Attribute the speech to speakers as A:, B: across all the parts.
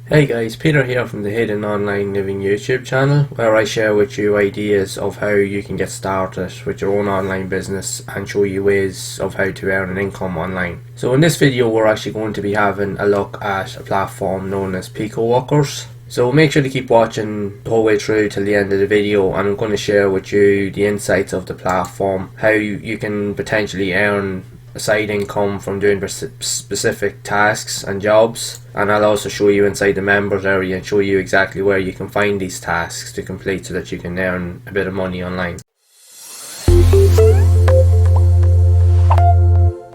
A: Hey guys, Peter here from the Hidden Online Living YouTube channel, where I share with you ideas of how you can get started with your own online business and show you ways of how to earn an income online. So in this video we're actually going to be having a look at a platform known as Picoworkers. So make sure to keep watching the whole way through till the end of the video, and I'm going to share with you the insights of the platform, how you can potentially earn a side income from doing specific tasks and jobs, and I'll also show you inside the members area and show you exactly where you can find these tasks to complete so that you can earn a bit of money online.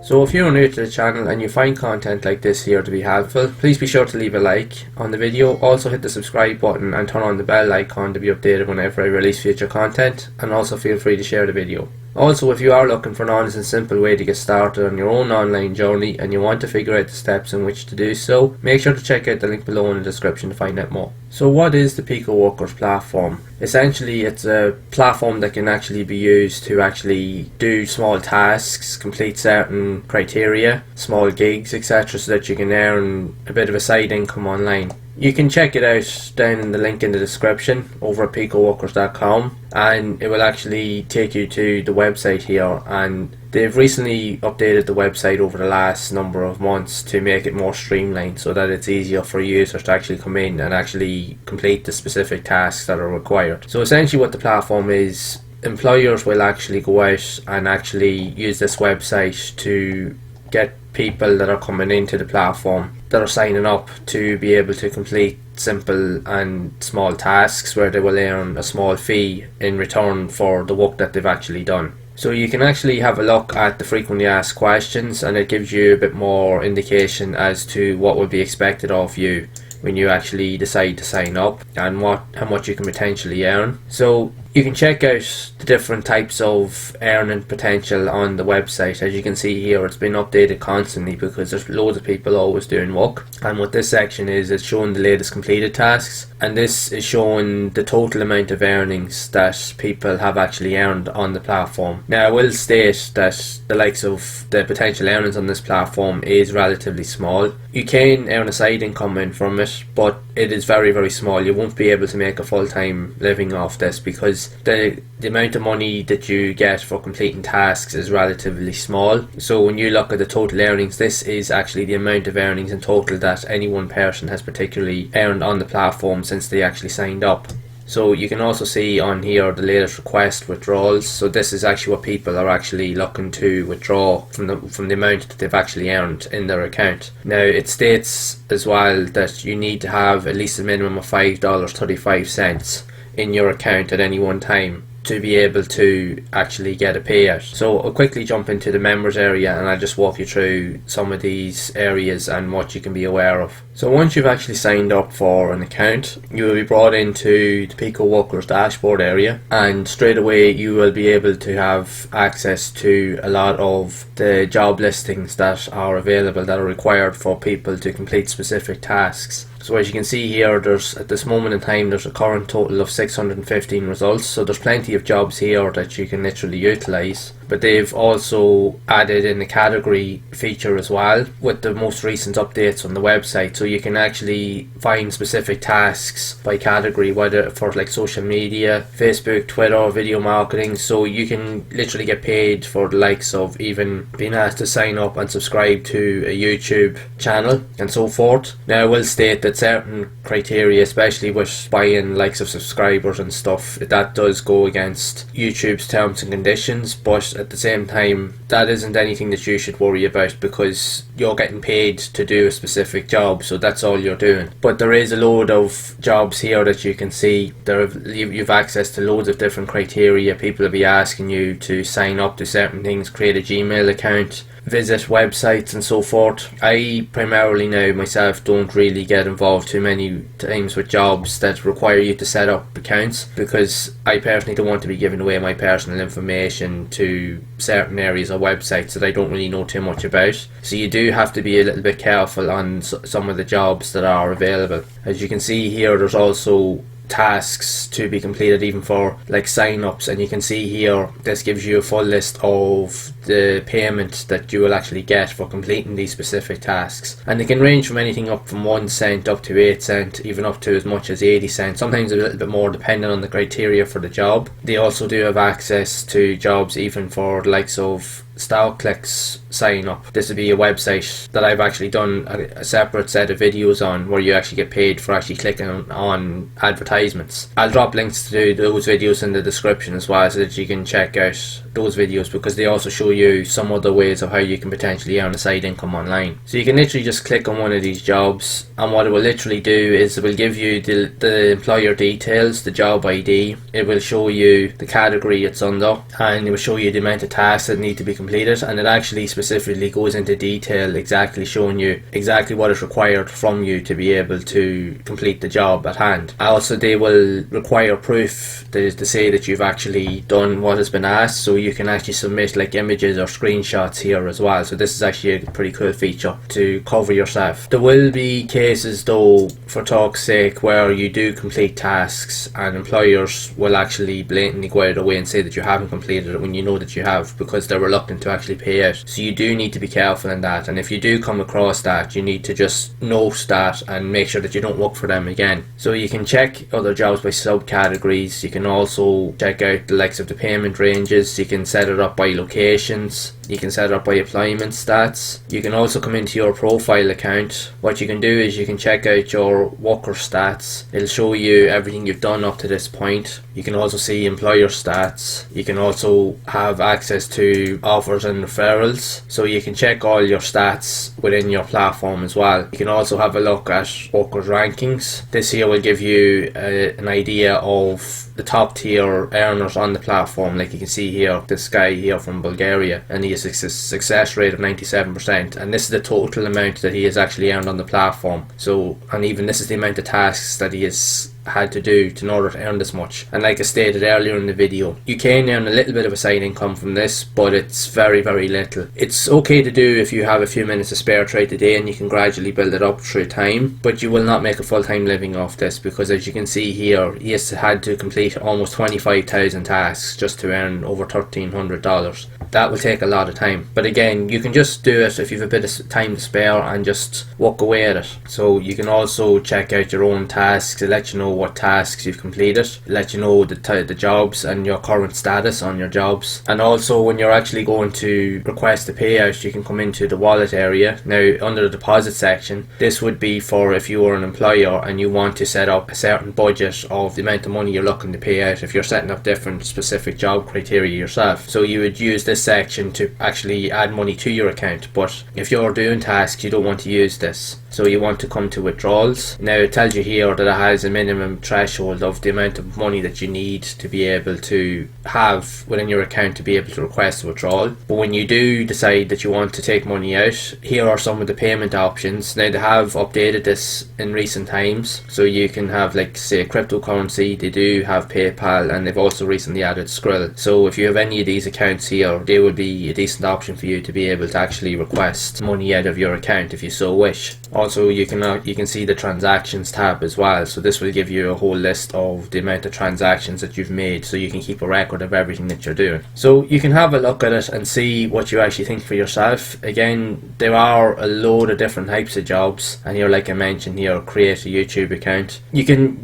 A: So if you're new to the channel and you find content like this here to be helpful, please be sure to leave a like on the video. Also hit the subscribe button and turn on the bell icon to be updated whenever I release future content, and also feel free to share the video. Also, if you are looking for an honest and simple way to get started on your own online journey and you want to figure out the steps in which to do so, make sure to check out the link below in the description to find out more. So what is the Picoworkers platform? Essentially, it's a platform that can actually be used to actually do small tasks, complete certain criteria, small gigs, etc., so that you can earn a bit of a side income online. You can check it out down in the link in the description over at picoworkers.com, and it will actually take you to the website here, and they've recently updated the website over the last number of months to make it more streamlined so that it's easier for users to actually come in and actually complete the specific tasks that are required. So essentially what the platform is, employers will actually go out and actually use this website to get people that are coming into the platform, that are signing up, to be able to complete simple and small tasks where they will earn a small fee in return for the work that they've actually done. So you can actually have a look at the frequently asked questions, and it gives you a bit more indication as to what would be expected of you when you actually decide to sign up and how much you can potentially earn. So you can check out the different types of earning potential on the website. As you can see here, it's been updated constantly because there's loads of people always doing work, and what this section is, it's showing the latest completed tasks, and this is showing the total amount of earnings that people have actually earned on the platform. Now I will state that the likes of the potential earnings on this platform is relatively small. You can earn a side income in from it, but it is very, very small. You won't be able to make a full-time living off this because the amount of money that you get for completing tasks is relatively small. So when you look at the total earnings, this is actually the amount of earnings in total that any one person has particularly earned on the platform since they actually signed up. So you can also see on here the latest request withdrawals. So this is actually what people are actually looking to withdraw from the amount that they've actually earned in their account. Now it states as well that you need to have at least a minimum of $5.35 in your account at any one time to be able to actually get a payout. So I'll quickly jump into the members area and I'll just walk you through some of these areas and what you can be aware of. So once you've actually signed up for an account, you will be brought into the Picoworkers dashboard area, and straight away you will be able to have access to a lot of the job listings that are available, that are required for people to complete specific tasks. So as you can see here, there's at this moment in time there's a current total of 615 results, so there's plenty of jobs here that you can literally utilise. But they've also added in the category feature as well with the most recent updates on the website, so you can actually find specific tasks by category, whether for like social media, Facebook, Twitter, video marketing. So you can literally get paid for the likes of even being asked to sign up and subscribe to a YouTube channel and so forth. Now I will state that certain criteria, especially with buying likes of subscribers and stuff, that does go against YouTube's terms and conditions, but at the same time that isn't anything that you should worry about because you're getting paid to do a specific job, so that's all you're doing. But there is a load of jobs here that you can see. You've access to loads of different criteria. People will be asking you to sign up to certain things, create a Gmail account, visit websites and so forth. I primarily now myself don't really get involved too many times with jobs that require you to set up accounts, because I personally don't want to be giving away my personal information to certain areas or websites that I don't really know too much about. So you do have to be a little bit careful on some of the jobs that are available. As you can see here, there's also tasks to be completed, even for like sign-ups. And you can see here, this gives you a full list of the payment that you will actually get for completing these specific tasks, and they can range from anything up from 1 cent up to 8 cent, even up to as much as 80 cents, sometimes a little bit more depending on the criteria for the job. They also do have access to jobs even for the likes of StockClicks sign up. This would be a website that I've actually done a separate set of videos on, where you actually get paid for actually clicking on advertisements. I'll drop links to those videos in the description as well, so that you can check out those videos, because they also show you some other ways of how you can potentially earn a side income online. So you can literally just click on one of these jobs, and what it will literally do is it will give you the employer details, the job ID, it will show you the category it's under, and it will show you the amount of tasks that need to be completed, and it actually specifically goes into detail, exactly showing you exactly what is required from you to be able to complete the job at hand. Also, they will require proof to say that you've actually done what has been asked, so you can actually submit like images or screenshots here as well. So this is actually a pretty cool feature to cover yourself. There will be cases though, for talk's sake, where you do complete tasks and employers will actually blatantly go out of the way and say that you haven't completed it when you know that you have, because they're reluctant to actually pay out. So you do need to be careful in that, and if you do come across that, you need to just note that and make sure that you don't work for them again. So you can check other jobs by subcategories. You can also check out the likes of the payment ranges. You can set it up by locations. You can set it up by employment stats. You can also come into your profile account. What you can do is you can check out your worker stats. It'll show you everything you've done up to this point. You can also see employer stats. You can also have access to offers and referrals, so you can check all your stats within your platform as well. You can also have a look at workers rankings. This here will give you an idea of the top tier earners on the platform. Like you can see here, this guy here from Bulgaria, and he has a success rate of 97%, and this is the total amount that he has actually earned on the platform. So, and even this is the amount of tasks that he has had to do in order to earn this much. And like I stated earlier in the video, you can earn a little bit of a side income from this, but it's very little. It's okay to do if you have a few minutes to spare throughout the day, and you can gradually build it up through time, but you will not make a full-time living off this, because as you can see here, he has had to complete almost 25,000 tasks just to earn over $1,300. That will take a lot of time, but again, you can just do it if you have a bit of time to spare and just walk away at it. So you can also check out your own tasks. It'll let you know what tasks you've completed, it'll let you know the jobs and your current status on your jobs. And also, when you're actually going to request a payout, you can come into the wallet area. Now, under the deposit section, this would be for if you are an employer and you want to set up a certain budget of the amount of money you're looking to pay out, if you're setting up different specific job criteria yourself. So you would use this section to actually add money to your account, but if you're doing tasks, you don't want to use this. So you want to come to withdrawals. Now it tells you here that it has a minimum threshold of the amount of money that you need to be able to have within your account to be able to request a withdrawal. But when you do decide that you want to take money out, here are some of the payment options. Now they have updated this in recent times, so you can have, like, say, cryptocurrency. They do have PayPal, and they've also recently added Skrill. So if you have any of these accounts here, they would be a decent option for you to be able to actually request money out of your account if you so wish. Also, you can see the transactions tab as well, so this will give you a whole list of the amount of transactions that you've made, so you can keep a record of everything that you're doing. So you can have a look at it and see what you actually think for yourself. Again, there are a load of different types of jobs, and here, like I mentioned here, create a YouTube account. You can,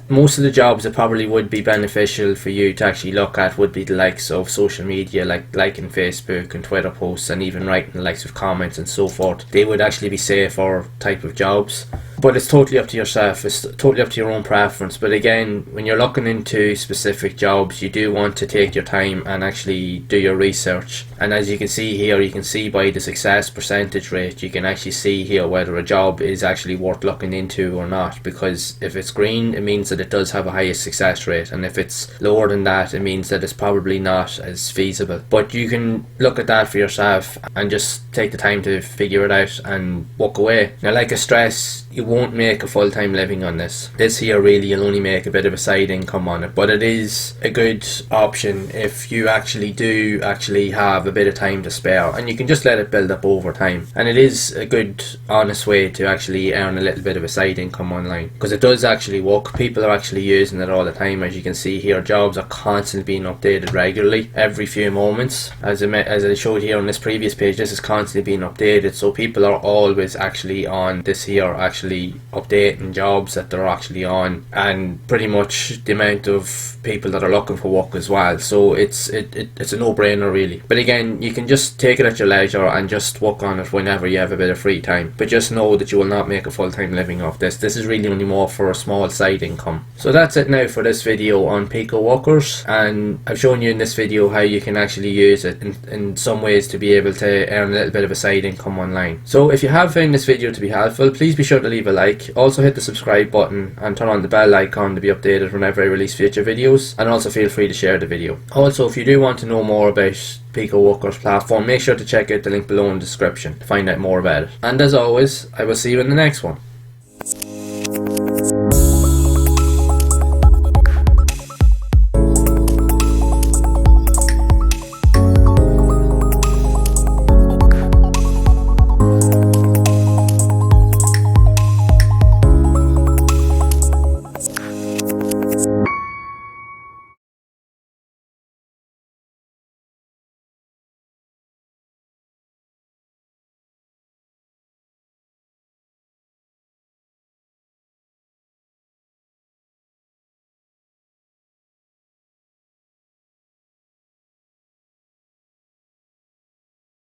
A: most of the jobs that probably would be beneficial for you to actually look at would be the likes of social media, like liking Facebook and Twitter posts, and even writing the likes of comments and so forth. They would actually be safer type of jobs, but it's totally up to yourself. It's totally up to your own preference. But again, when you're looking into specific jobs, you do want to take your time and actually do your research. And as you can see here, you can see by the success percentage rate, you can actually see here whether a job is actually worth looking into or not, because if it's green, it means that it does have a highest success rate, and if it's lower than that, it means that it's probably not as feasible. But you can look at that for yourself and just take the time to figure it out and walk away. Now, like I stress, you won't make a full-time living on this. This here really you'll only make a bit of a side income on it, but it is a good option if you actually do have a bit of time to spare, and you can just let it build up over time. And it is a good honest way to actually earn a little bit of a side income online, because it does actually work. People are actually using it all the time. As you can see here, jobs are constantly being updated regularly, every few moments. As I showed here on this previous page, this is constantly being updated, so people are always actually on this here, actually updating jobs that they're actually on, and pretty much the amount of people that are looking for work as well. So it's a no-brainer really. But again, you can just take it at your leisure and just work on it whenever you have a bit of free time, but just know that you will not make a full-time living off this. This is really only more for a small side income. So that's it now for this video on Picoworkers, and I've shown you in this video how you can actually use it in some ways to be able to earn a little bit of a side income online. So if you have found this video to be helpful, please be sure to leave a like. Also hit the subscribe button and turn on the bell icon to be updated whenever I release future videos, and also feel free to share the video. Also, if you do want to know more about Picoworkers platform, make sure to check out the link below in the description to find out more about it. And as always, I will see you in the next one.